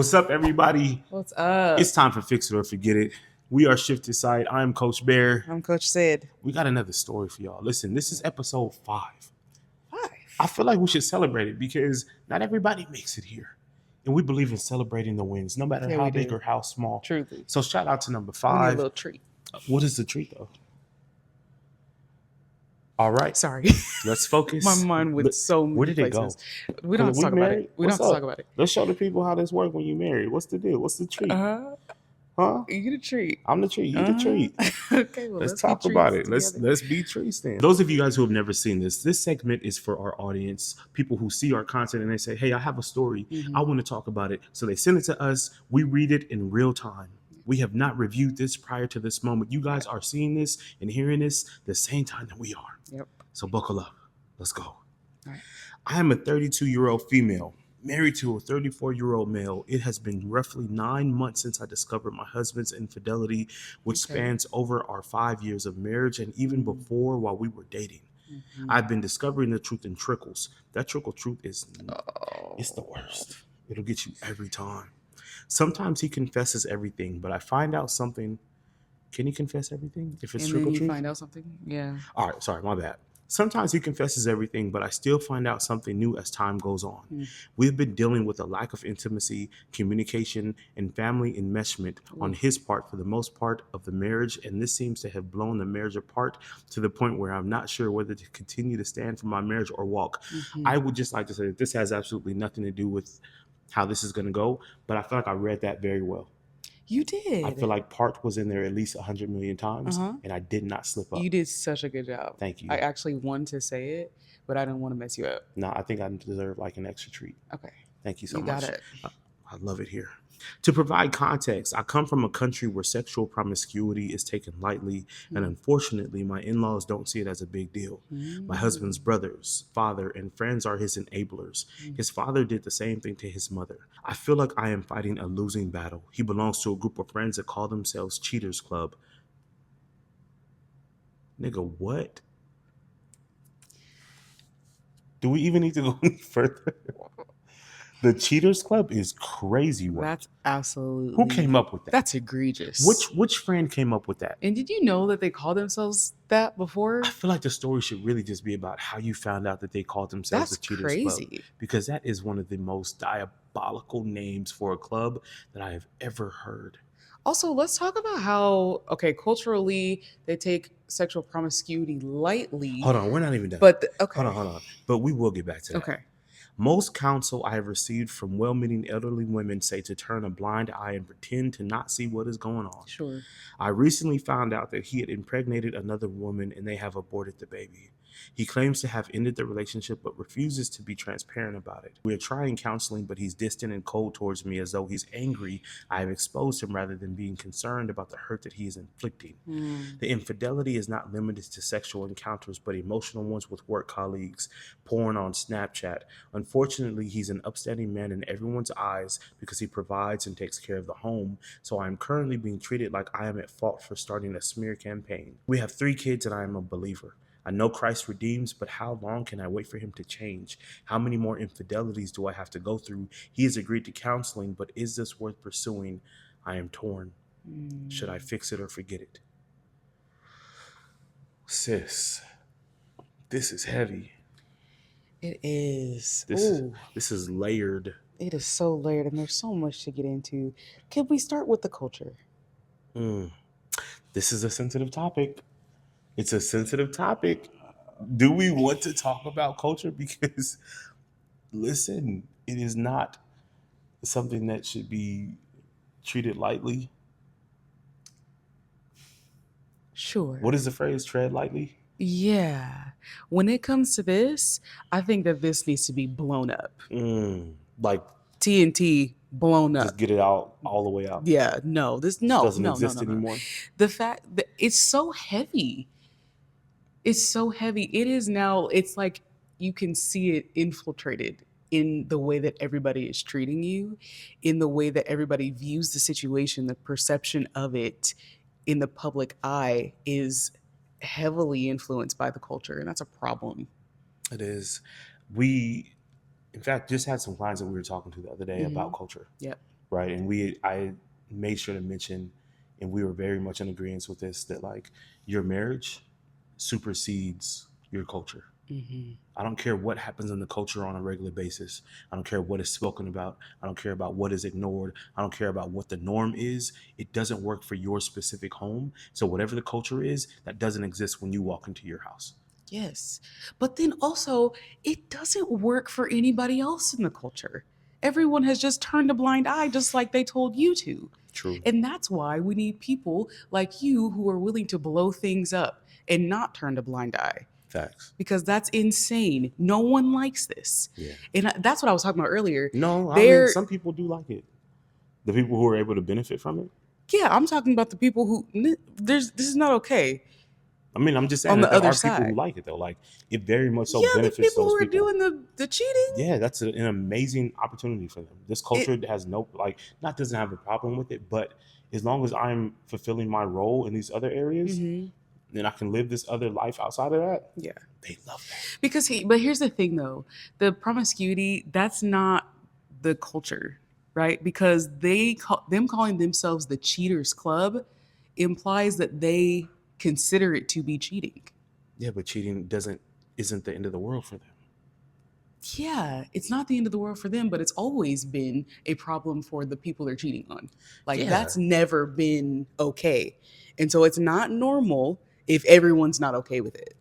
What's up, everybody? What's up? It's time for Fix It or Forget It. We are Shifted Side. I'm Coach Bear. I'm Coach Sid. We got another story for y'all. Listen, this is episode 5. 5. I feel like we should celebrate it because not everybody makes it here. And we believe in celebrating the wins, no matter how big or how small. Truly. So shout out to number We need a 5. little treat. What is the treat, though? All right. Sorry. Let's focus. My mind went so many Where did it places. go? We don't have to talk about it. We don't have to talk about it. Let's show the people how this works when you married. What's the deal? What's the treat? Huh? You get a treat. I'm the treat. You the treat. Okay, well, let's talk about it. Together. Let's be treats then. Those of you guys who have never seen this segment is for our audience, people who see our content and they say, hey, I have a story. Mhm. I want to talk about it. So they send it to us. We read it in real time. We have not reviewed this prior to this moment. You guys are seeing this and hearing this the same time that we are. Yep. So buckle up. Let's go. All right. I am a 32-year-old female, married to a 34-year-old male. It has been roughly 9 months since I discovered my husband's infidelity, which spans over our 5 years of marriage and even before while we were dating. Mhm. I've been discovering the truth in trickles. That trickle truth is it's the worst. It'll get you every time. Sometimes he confesses everything, but I find out something. Can he confess everything if it's And trickle then you truth? find out something? Yeah. All right, sorry, my bad. Sometimes he confesses everything, but I still find out something new as time goes on. Mm. We've been dealing with a lack of intimacy, communication, and family enmeshment on his part for the most part of the marriage, and this seems to have blown the marriage apart to the point where I'm not sure whether to continue to stand for my marriage or walk. Mhm. I would just like to say that this has absolutely nothing to do with how this is going to go, but I feel like I read that very well. You did. I feel like part was in there at least 100 million times, and I did not slip up. You did such a good job. Thank you. I actually wanted to say it, but I didn't want to mess you up. No, I think I deserve like an extra treat. Okay. Thank you so You much. got it. I love it here. To provide context, I come from a country where sexual promiscuity is taken lightly, and unfortunately, my in-laws don't see it as a big deal. My husband's brothers, father, and friends are his enablers. His father did the same thing to his mother. I feel like I am fighting a losing battle. He belongs to a group of friends that call themselves Cheaters Club. Nigga, what? Do we even need to go any further? The Cheaters Club is crazy work. That's absolutely. Who came up with that? That's egregious. Which friend came up with that? And did you know that they called themselves that before? I feel like the story should really just be about how you found out that they called themselves That's the Cheaters crazy. Club. Because that is one of the most diabolical names for a club that I have ever heard. Also, let's talk about how, culturally, they take sexual promiscuity lightly. Hold on, we're not even done. But, okay. Hold on. But we will get back to that. Okay. Most counsel I have received from well-meaning elderly women say to turn a blind eye and pretend to not see what is going on. Sure. I recently found out that he had impregnated another woman and they have aborted the baby. He claims to have ended the relationship but refuses to be transparent about it. We are trying counseling, but he's distant and cold towards me as though he's angry I have exposed him rather than being concerned about the hurt that he is inflicting. The infidelity is not limited to sexual encounters, but emotional ones with work colleagues, porn on Snapchat. Unfortunately, he's an upstanding man in everyone's eyes because he provides and takes care of the home, so I am currently being treated like I am at fault for starting a smear campaign. We have 3 kids and I am a believer. I know Christ redeems, but how long can I wait for him to change? How many more infidelities do I have to go through? He has agreed to counseling, but is this worth pursuing? I am torn. Should I fix it or forget it? Sis, this is heavy. It is. This is layered. It is so layered, and there's so much to get into. Can we start with the culture? This is a sensitive topic. It's a sensitive topic. Do we want to talk about culture? Because, listen, it is not something that should be treated lightly. Sure. What is the phrase? Tread lightly? Yeah. When it comes to this, I think that this needs to be blown up. Like TNT blown up. Just get it out all the way out. Yeah. No. This doesn't exist anymore. The fact that it's so heavy. It's so heavy. It is now. It's like you can see it infiltrated in the way that everybody is treating you, in the way that everybody views the situation. The perception of it in the public eye is heavily influenced by the culture, and that's a problem. It is. We, in fact, just had some clients that we were talking to the other day about culture. Yep. right? And I made sure to mention, and we were very much in agreement with this, that like your marriage supersedes your culture. Mm-hmm. I don't care what happens in the culture on a regular basis. I don't care what is spoken about. I don't care about what is ignored. I don't care about what the norm is. It doesn't work for your specific home. So whatever the culture is, that doesn't exist when you walk into your house. Yes. But then also, it doesn't work for anybody else in the culture. Everyone has just turned a blind eye, just like they told you to. True. And that's why we need people like you who are willing to blow things up and not turn a blind eye, Facts. because that's insane. No one likes this. Yeah. And that's what I was talking about earlier. No, I mean, There, some people do like it. The people who are able to benefit from it. yeah, I'm talking about the people who, this is not okay I mean, I'm just saying on that the there other are people who side. like it though. Like it very much so Yeah, the benefits people those who are people. doing the cheating. Yeah, that's an amazing opportunity for them. This culture It, has no like not doesn't have a problem with it, but as long as I'm fulfilling my role in these other areas, mhm. then I can live this other life outside of that. Yeah. They love that. Because but here's the thing though, the promiscuity, that's not the culture, right? Because them calling themselves the cheaters club implies that they consider it to be cheating. Yeah, but cheating isn't the end of the world for them. Yeah, it's not the end of the world for them, but it's always been a problem for the people they're cheating on. Like Yeah. that's never been okay. And so it's not normal if everyone's not okay with it.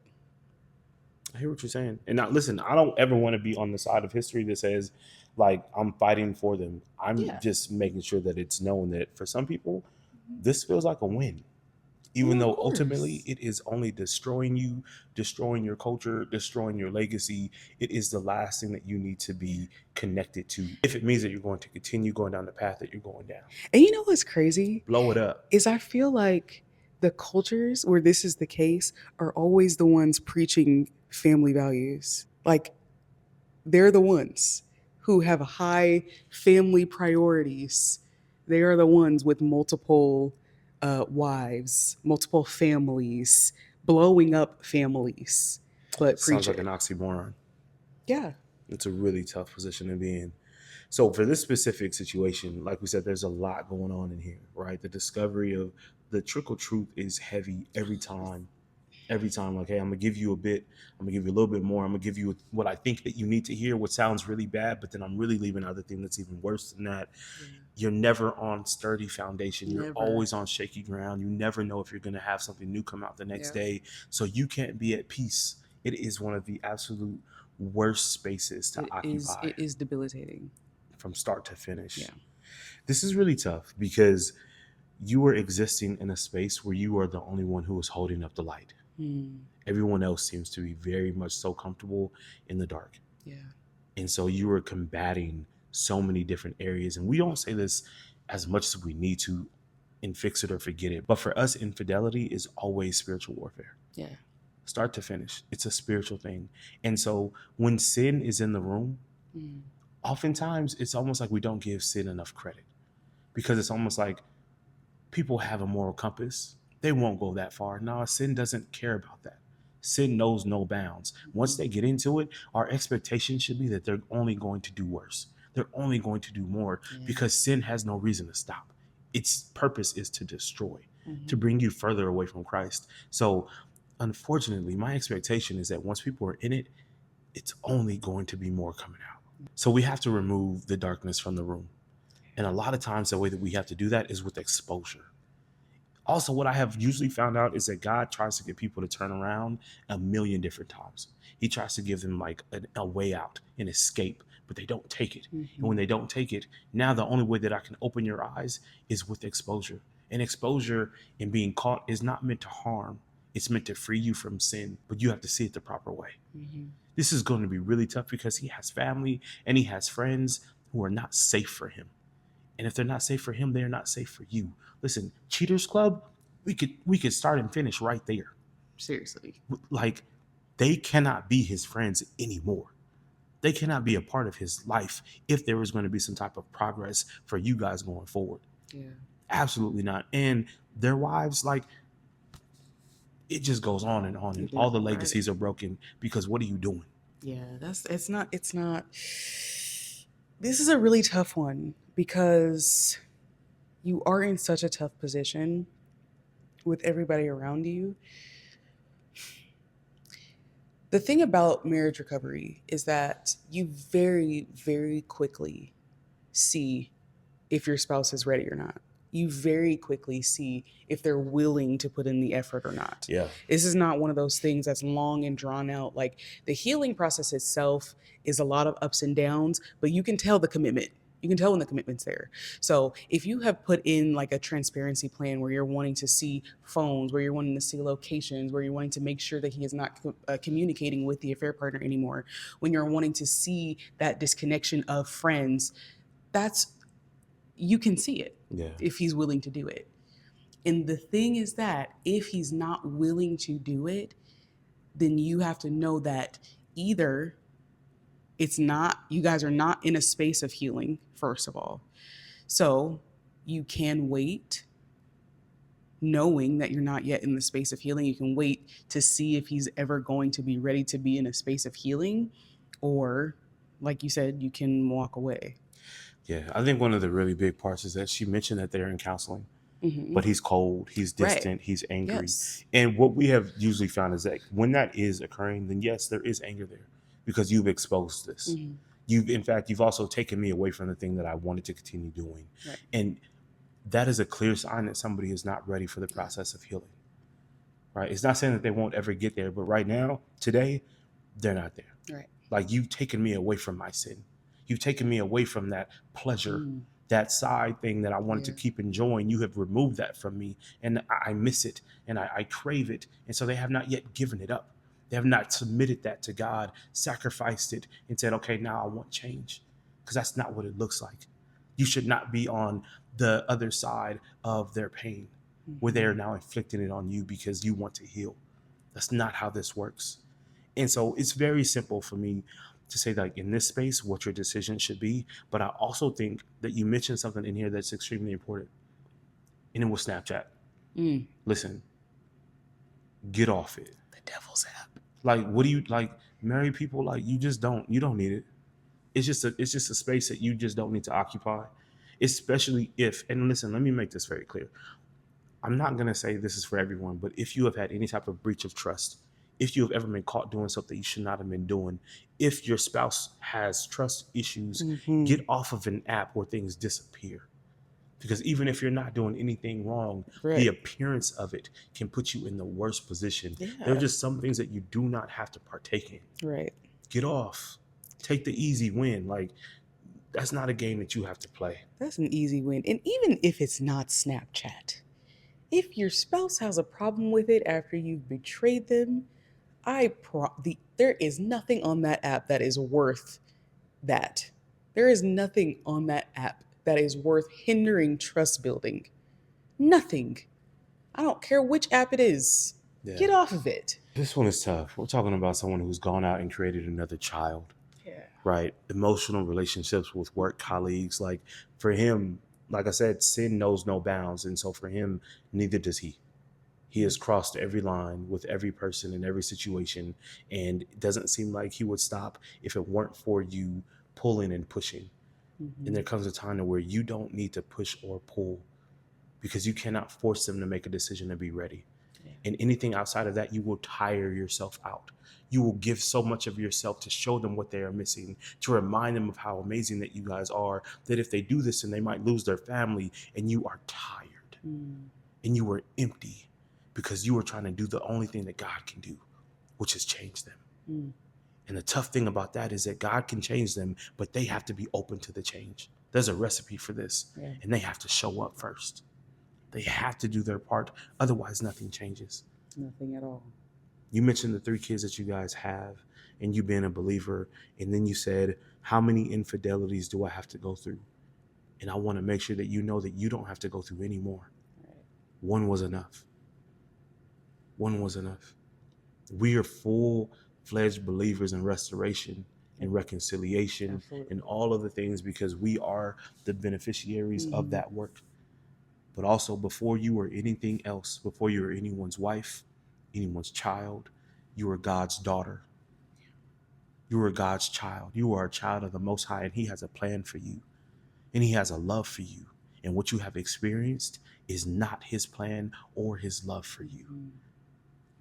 I hear what you're saying. And now listen, I don't ever want to be on the side of history that says like I'm fighting for them. I'm Yeah. just making sure that it's known that for some people, this feels like a win. Well, Even of though course. ultimately it is only destroying you, destroying your culture, destroying your legacy. It is the last thing that you need to be connected to. If it means that you're going to continue going down the path that you're going down, And you know what's crazy? blow it up. Is I feel like the cultures where this is the case are always the ones preaching family values. Like they're the ones who have high family priorities. They are the ones with multiple wives, multiple families, blowing up families, but Sounds preach like it. an oxymoron. Yeah. It's a really tough position to be in. So for this specific situation, like we said, there's a lot going on in here, right? The discovery of the trickle truth is heavy every time. Every time, like, hey, I'm gonna give you a bit, I'm gonna give you a little bit more, I'm gonna give you what I think that you need to hear, what sounds really bad, but then I'm really leaving other thing that's even worse than that. You're never on sturdy foundation. You're Never. always on shaky ground. You never know if you're gonna have something new come out the next day. So you can't be at peace. It is one of the absolute worst spaces to occupy It is debilitating. from start to finish. Yeah. This is really tough because you are existing in a space where you are the only one who is holding up the light. Everyone else seems to be very much so comfortable in the dark. Yeah. And so you are combating so many different areas. And we don't say this as much as we need to and fix it or forget it. But for us, infidelity is always spiritual warfare. Yeah. Start to finish. It's a spiritual thing. And so when sin is in the room, oftentimes it's almost like we don't give sin enough credit because it's almost like people have a moral compass. They won't go that far. No, sin doesn't care about that. Sin knows no bounds. Once they get into it, our expectation should be that they're only going to do worse. They're only going to do more because sin has no reason to stop. Its purpose is to destroy, to bring you further away from Christ. So, unfortunately, my expectation is that once people are in it, it's only going to be more coming out. So, we have to remove the darkness from the room. And a lot of times, the way that we have to do that is with exposure. Also, what I have usually found out is that God tries to get people to turn around a million different times. He tries to give them like a way out, an escape, but they don't take it. And when they don't take it, now the only way that I can open your eyes is with exposure. And exposure and being caught is not meant to harm. It's meant to free you from sin, but you have to see it the proper way. This is going to be really tough because he has family and he has friends who are not safe for him. And if they're not safe for him, they're not safe for you. Listen, Cheaters Club, we could start and finish right there. Seriously. Like, they cannot be his friends anymore. They cannot be a part of his life if there was going to be some type of progress for you guys going forward. Yeah. Absolutely not. And their wives, like, it just goes on and on. And all the legacies are broken because what are you doing? Yeah, it's not. This is a really tough one because you are in such a tough position with everybody around you. The thing about marriage recovery is that you very, very quickly see if your spouse is ready or not. You very quickly see if they're willing to put in the effort or not. Yeah. This is not one of those things that's long and drawn out. Like, the healing process itself is a lot of ups and downs, but you can tell the commitment. You can tell when the commitment's there. So if you have put in like a transparency plan where you're wanting to see phones, where you're wanting to see locations, where you're wanting to make sure that he is not communicating with the affair partner anymore, when you're wanting to see that disconnection of friends, that's, you can see it. Yeah. If he's willing to do it. And the thing is that if he's not willing to do it, then you have to know that either it's not, you guys are not in a space of healing, first of all. So you can wait, knowing that you're not yet in the space of healing. You can wait to see if he's ever going to be ready to be in a space of healing, or, like you said, you can walk away. Yeah, I think one of the really big parts is that she mentioned that they're in counseling, but he's cold, he's distant, he's angry. Yes. And what we have usually found is that when that is occurring, then yes, there is anger there because you've exposed this. You've also taken me away from the thing that I wanted to continue doing. Right. And that is a clear sign that somebody is not ready for the process of healing. Right? It's not saying that they won't ever get there, but right now, today, they're not there. Right. Like, you've taken me away from my sin. You've taken me away from that pleasure, that side thing that I wanted to keep enjoying. You have removed that from me, and I miss it, and I crave it. And so they have not yet given it up. They have not submitted that to God, sacrificed it, and said, okay, now I want change. Because that's not what it looks like. You should not be on the other side of their pain, where they are now inflicting it on you because you want to heal. That's not how this works. And so it's very simple for me to say, like, in this space, what your decision should be. But I also think that you mentioned something in here that's extremely important. And it was Snapchat. Listen, get off it. The devil's app. Like, what do you, like, married people, like, you don't need it. It's just a space that you just don't need to occupy. Especially if, and listen, let me make this very clear. I'm not going to say this is for everyone, but if you have had any type of breach of trust, if you have ever been caught doing something you should not have been doing, if your spouse has trust issues, get off of an app where things disappear. Because even if you're not doing anything wrong, the appearance of it can put you in the worst position. There are just some things that you do not have to partake in. Right. Get off. Take the easy win. Like, that's not a game that you have to play. That's an easy win. And even if it's not Snapchat, if your spouse has a problem with it after you've betrayed them, there is nothing on that app that is worth that. There is nothing on that app that is worth hindering trust building. Nothing. I don't care which app it is. Yeah. Get off of it. This one is tough. We're talking about someone who's gone out and created another child. Yeah. Right? Emotional relationships with work colleagues. Like, for him, like I said, sin knows no bounds. And so for him, neither does he. He has crossed every line with every person in every situation. And it doesn't seem like he would stop if it weren't for you pulling and pushing. And there comes a time where you don't need to push or pull, because you cannot force them to make a decision to be ready. Yeah. And anything outside of that, you will tire yourself out. You will give so much of yourself to show them what they are missing, to remind them of how amazing that you guys are, that if they do this, then they might lose their family, and you are tired and you are empty because you are trying to do the only thing that God can do, which is change them. And the tough thing about that is that God can change them, but they have to be open to the change. There's a recipe for this, and they have to show up first. They have to do their part. Otherwise, nothing changes. Nothing at all. You mentioned the 3 kids that you guys have and you being a believer. And then you said, how many infidelities do I have to go through? And I want to make sure that you know that you don't have to go through any more. One was enough. One was enough. We are full-fledged believers in restoration and reconciliation and all of the things, because we are the beneficiaries of that work. But also, before you were anything else, before you were anyone's wife, anyone's child, you are God's daughter. You are God's child. You are a child of the Most High, and He has a plan for you. And he has a love for you. And what you have experienced is not his plan or his love for you.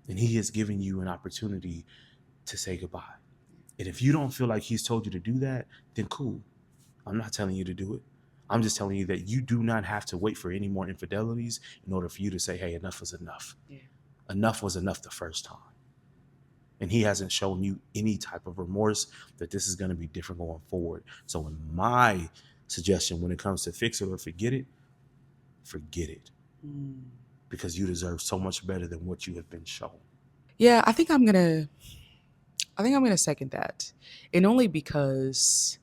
And he has given you an opportunity to say goodbye. And if you don't feel like he's told you to do that, then cool. I'm not telling you to do it. I'm just telling you that you do not have to wait for any more infidelities in order for you to say, hey, enough is enough. Yeah. Enough was enough the first time. And he hasn't shown you any type of remorse that this is going to be different going forward. So in my suggestion, when it comes to fix it or forget it, forget it. Because you deserve so much better than what you have been shown. Yeah, I think I'm gonna second that. And only because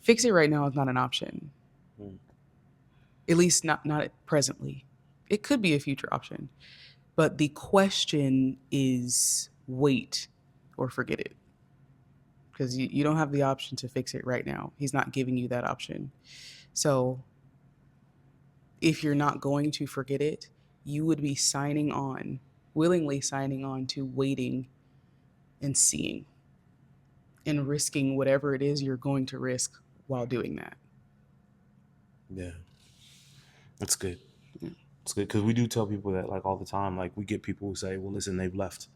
fix it right now is not an option. At least not presently. It could be a future option. But the question is wait or forget it. Because you don't have the option to fix it right now. He's not giving you that option. So if you're not going to forget it, you would be willingly signing on to waiting and seeing and risking whatever it is you're going to risk while doing that. Yeah. That's good. Yeah. It's good because we do tell people that like all the time. Like we get people who say, well, listen, they've left.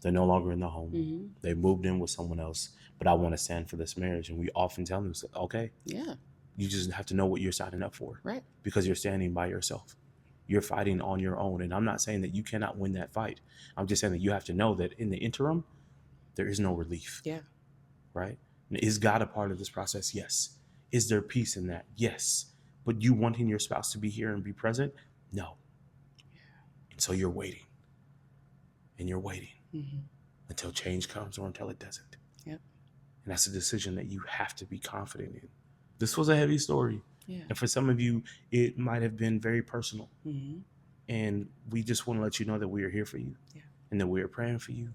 They're no longer in the home. Mm-hmm. They moved in with someone else, but I want to stand for this marriage. And we often tell them, okay, Yeah. you just have to know what you're signing up for. Right. Because you're standing by yourself. You're fighting on your own. And I'm not saying that you cannot win that fight. I'm just saying that you have to know that in the interim, there is no relief. Yeah. Right? Is God a part of this process? Yes. Is there peace in that? Yes. But you wanting your spouse to be here and be present? No. Yeah. And so you're waiting. And you're waiting until change comes or until it doesn't. Yep. And that's a decision that you have to be confident in. This was a heavy story. Yeah. And for some of you, it might have been very personal. Mm-hmm. And we just want to let you know that we are here for you. Yeah. And that we are praying for you.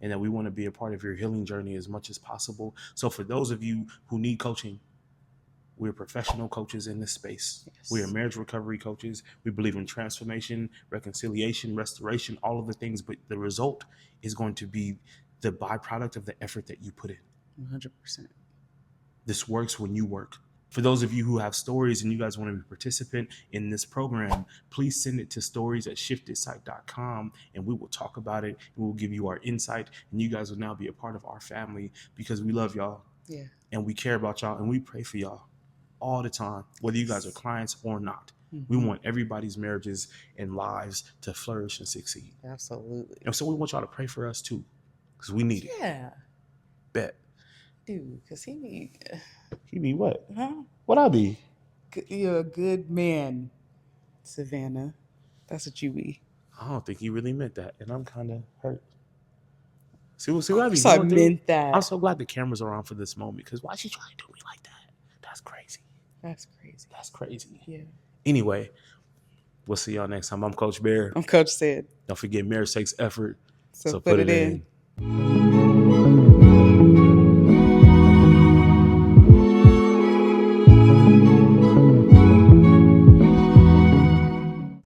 And that we want to be a part of your healing journey as much as possible. So for those of you who need coaching, we're professional coaches in this space. Yes. We are marriage recovery coaches. We believe in transformation, reconciliation, restoration, all of the things. But the result is going to be the byproduct of the effort that you put in. 100%. This works when you work. For those of you who have stories and you guys want to be a participant in this program, please send it to stories@shiftedsight.com and we will talk about it. And we'll give you our insight. And you guys will now be a part of our family because we love y'all. Yeah. And we care about y'all and we pray for y'all all the time, whether you guys are clients or not. We want everybody's marriages and lives to flourish and succeed. Absolutely. And so we want y'all to pray for us too, because we need it. Yeah. Bet. Dude, because he be what? Huh? What I be? You're a good man, Savannah. That's what you be. I don't think he really meant that, and I'm kind of hurt. See what I be I going through? meant that. I'm so glad the cameras are on for this moment, because why she trying to do me like that? That's crazy. That's crazy. That's crazy. Yeah. Anyway, we'll see y'all next time. I'm Coach Bear. I'm Coach Sid. Don't forget, marriage takes effort, So put it in.